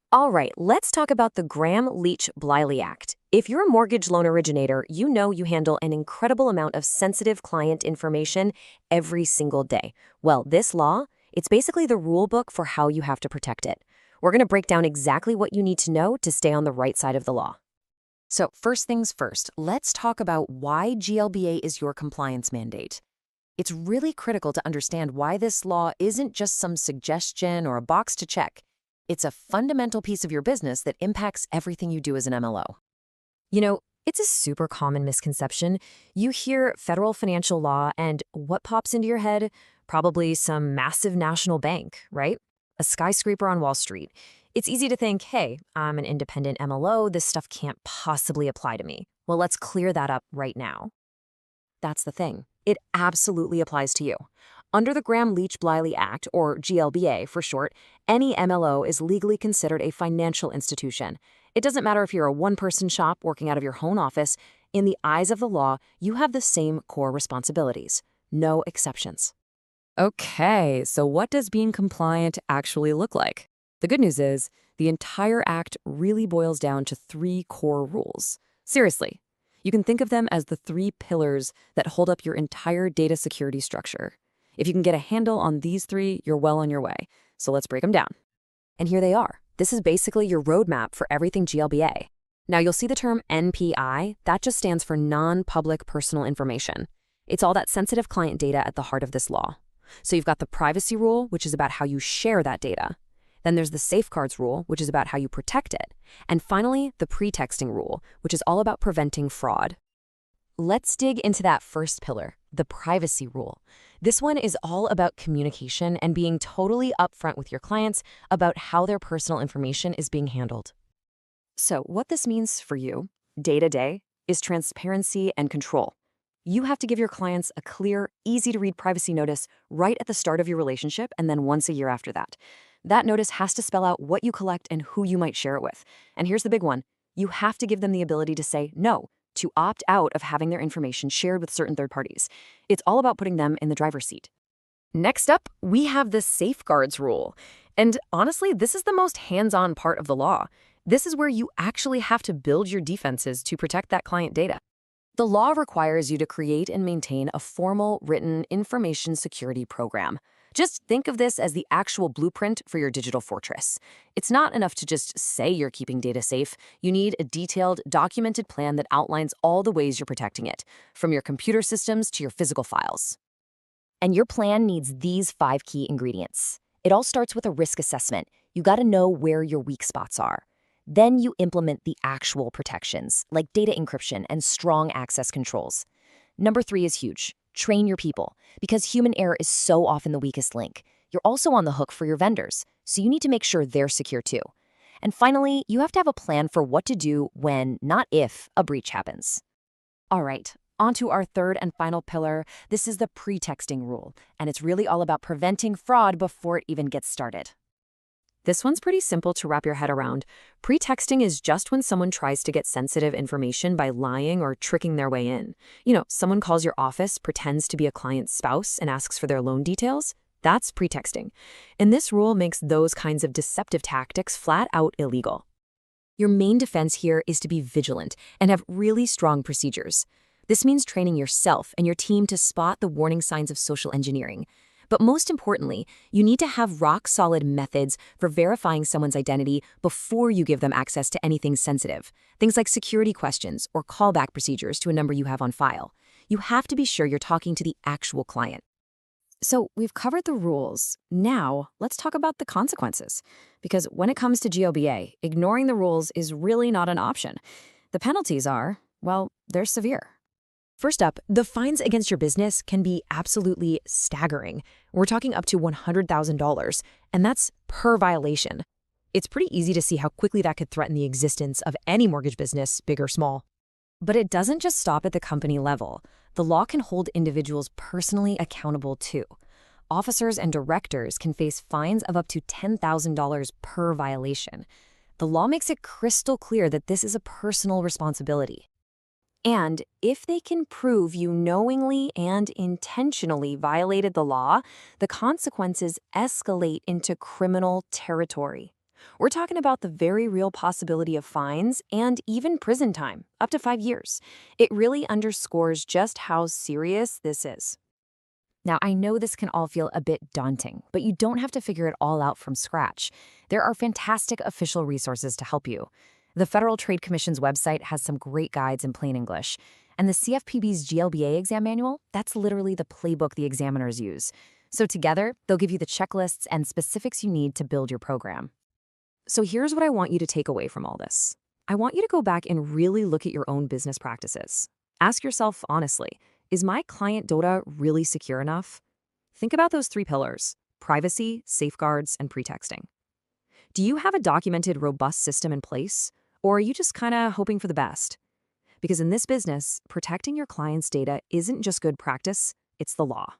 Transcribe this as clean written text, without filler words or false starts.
All right, let's talk about the Gramm-Leach-Bliley Act. If you're a mortgage loan originator, you know you handle an incredible amount of sensitive client information every single day. Well, this law, it's basically the rule book for how you have to protect it. We're going to break down exactly what you need to know to stay on the right side of the law. So first things first, let's talk about why GLBA is your compliance mandate. It's really critical to understand why this law isn't just some suggestion or a box to check. It's a fundamental piece of your business that impacts everything you do as an MLO. You know, it's a super common misconception. You hear federal financial law, and what pops into your head? Probably some massive national bank, right? A skyscraper on Wall Street. It's easy to think, hey, I'm an independent MLO, this stuff can't possibly apply to me. Well, let's clear that up right now. That's the thing. It absolutely applies to you. Under the Gramm-Leach-Bliley Act, or GLBA for short, any MLO is legally considered a financial institution. It doesn't matter if you're a one-person shop working out of your home office. In the eyes of the law, you have the same core responsibilities. No exceptions. Okay, so what does being compliant actually look like? The good news is, the entire act really boils down to 3 core rules. Seriously, you can think of them as the 3 pillars that hold up your entire data security structure. If you can get a handle on these 3, you're well on your way. So let's break them down. And here they are. This is basically your roadmap for everything GLBA. Now you'll see the term NPI, that just stands for non-public personal information. It's all that sensitive client data at the heart of this law. So you've got the privacy rule, which is about how you share that data. Then there's the safeguards rule, which is about how you protect it. And finally, the pretexting rule, which is all about preventing fraud. Let's dig into that first pillar, the privacy rule. This one is all about communication and being totally upfront with your clients about how their personal information is being handled. So what this means for you, day to day, is transparency and control. You have to give your clients a clear, easy-to-read privacy notice right at the start of your relationship and then once a year after that. That notice has to spell out what you collect and who you might share it with. And here's the big one. You have to give them the ability to say no, to opt out of having their information shared with certain third parties. It's all about putting them in the driver's seat. Next up, we have the safeguards rule. And honestly, this is the most hands-on part of the law. This is where you actually have to build your defenses to protect that client data. The law requires you to create and maintain a formal, written information security program. Just think of this as the actual blueprint for your digital fortress. It's not enough to just say you're keeping data safe. You need a detailed, documented plan that outlines all the ways you're protecting it, from your computer systems to your physical files. And your plan needs these 5 key ingredients. It all starts with a risk assessment. You got to know where your weak spots are. Then you implement the actual protections, like data encryption and strong access controls. Number 3 is huge. Train your people, because human error is so often the weakest link. You're also on the hook for your vendors, so you need to make sure they're secure too. And finally, you have to have a plan for what to do when, not if, a breach happens. All right, on to our third and final pillar. This is the pretexting rule, and it's really all about preventing fraud before it even gets started. This one's pretty simple to wrap your head around. Pretexting is just when someone tries to get sensitive information by lying or tricking their way in. You know, someone calls your office, pretends to be a client's spouse, and asks for their loan details. That's pretexting. And this rule makes those kinds of deceptive tactics flat out illegal. Your main defense here is to be vigilant and have really strong procedures. This means training yourself and your team to spot the warning signs of social engineering. But most importantly, you need to have rock-solid methods for verifying someone's identity before you give them access to anything sensitive. Things like security questions or callback procedures to a number you have on file. You have to be sure you're talking to the actual client. So we've covered the rules. Now, let's talk about the consequences. Because when it comes to GLBA, ignoring the rules is really not an option. The penalties are, well, they're severe. First up, the fines against your business can be absolutely staggering. We're talking up to $100,000, and that's per violation. It's pretty easy to see how quickly that could threaten the existence of any mortgage business, big or small. But it doesn't just stop at the company level. The law can hold individuals personally accountable too. Officers and directors can face fines of up to $10,000 per violation. The law makes it crystal clear that this is a personal responsibility. And if they can prove you knowingly and intentionally violated the law, the consequences escalate into criminal territory. We're talking about the very real possibility of fines and even prison time, up to 5 years. It really underscores just how serious this is. Now, I know this can all feel a bit daunting, but you don't have to figure it all out from scratch. There are fantastic official resources to help you. The Federal Trade Commission's website has some great guides in plain English. And the CFPB's GLBA exam manual, that's literally the playbook the examiners use. So together, they'll give you the checklists and specifics you need to build your program. So here's what I want you to take away from all this. I want you to go back and really look at your own business practices. Ask yourself honestly, is my client data really secure enough? Think about those 3 pillars: privacy, safeguards, and pretexting. Do you have a documented, robust system in place? Or are you just kind of hoping for the best? Because in this business, protecting your client's data isn't just good practice, it's the law.